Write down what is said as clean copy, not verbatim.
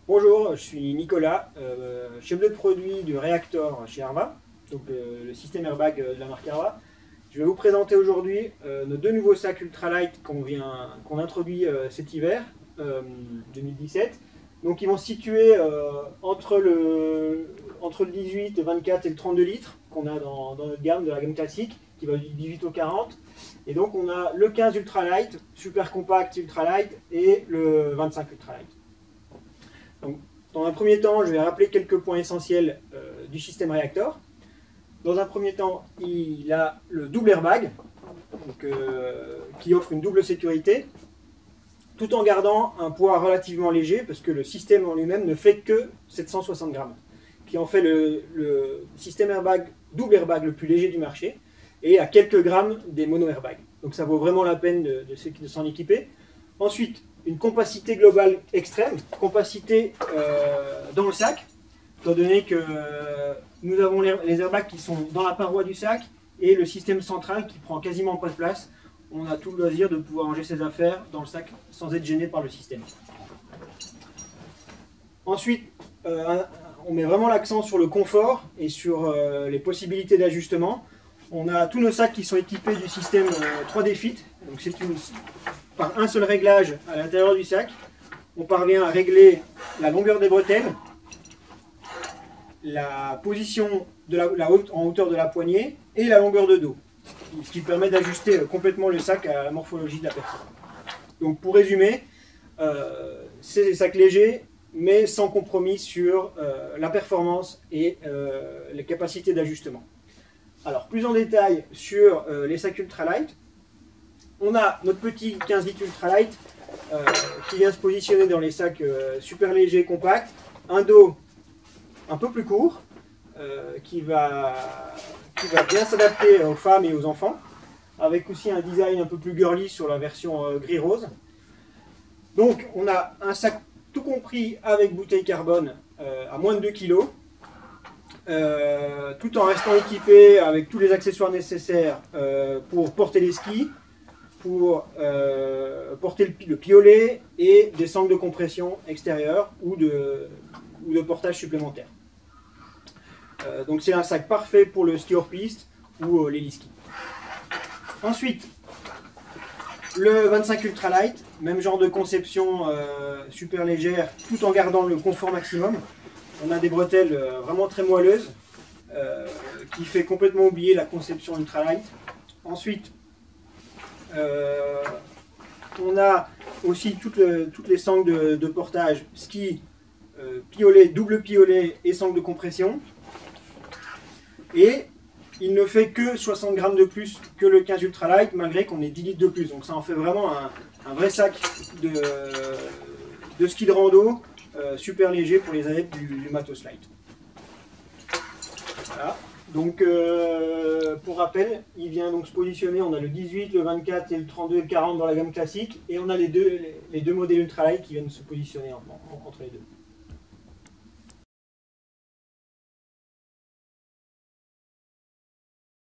Bonjour, je suis Nicolas, chef de produit du Reactor chez Arva, donc le système airbag de la marque Arva. Je vais vous présenter aujourd'hui nos deux nouveaux sacs ultralight qu'on introduit cet hiver 2017. Donc ils vont se situer entre le 18, le 24 et le 32 litres qu'on a dans notre gamme, de la gamme classique, qui va du 18 au 40. Et donc on a le 15 ultralight, super compact ultralight, et le 25 ultralight. Donc, dans un premier temps, je vais rappeler quelques points essentiels du système Reactor. Dans un premier temps, il a le double airbag, donc, qui offre une double sécurité, tout en gardant un poids relativement léger, parce que le système en lui-même ne fait que 760 grammes, qui en fait le système airbag, double airbag le plus léger du marché, et à quelques grammes des mono-airbags. Donc ça vaut vraiment la peine de s'en équiper. Ensuite, une compacité globale extrême, compacité dans le sac, étant donné que nous avons les airbags qui sont dans la paroi du sac et le système central qui prend quasiment pas de place. On a tout le loisir de pouvoir ranger ses affaires dans le sac sans être gêné par le système. Ensuite, on met vraiment l'accent sur le confort et sur les possibilités d'ajustement. On a tous nos sacs qui sont équipés du système 3D Fit. Donc c'est par un seul réglage à l'intérieur du sac, on parvient à régler la longueur des bretelles, la position en hauteur de la poignée et la longueur de dos, ce qui permet d'ajuster complètement le sac à la morphologie de la personne. Donc pour résumer, c'est des sacs légers mais sans compromis sur la performance et les capacités d'ajustement. Alors plus en détail sur les sacs ultralight. On a notre petit 15 litres ultralight qui vient se positionner dans les sacs super légers, compacts. Un dos un peu plus court qui va bien s'adapter aux femmes et aux enfants, avec aussi un design un peu plus girly sur la version gris-rose. Donc on a un sac tout compris avec bouteille carbone à moins de 2 kg, tout en restant équipé avec tous les accessoires nécessaires pour porter les skis, pour porter le piolet et des sangles de compression extérieures ou de portage supplémentaire. Donc c'est un sac parfait pour le ski hors piste ou l'héliski. Ensuite, le 25 ultralight, même genre de conception super légère tout en gardant le confort maximum. On a des bretelles vraiment très moelleuses qui fait complètement oublier la conception ultralight. Ensuite, on a aussi toutes les sangles de portage ski, piolet, double piolet et sangles de compression. Et il ne fait que 60 grammes de plus que le 15 ultralight, malgré qu'on ait 10 litres de plus. Donc ça en fait vraiment un vrai sac de ski de rando super léger pour les adeptes du matos light. Voilà. Donc, pour rappel, il vient donc se positionner, on a le 18, le 24 et le 32 et le 40 dans la gamme classique, et on a les deux modèles ultralight qui viennent se positionner entre les deux.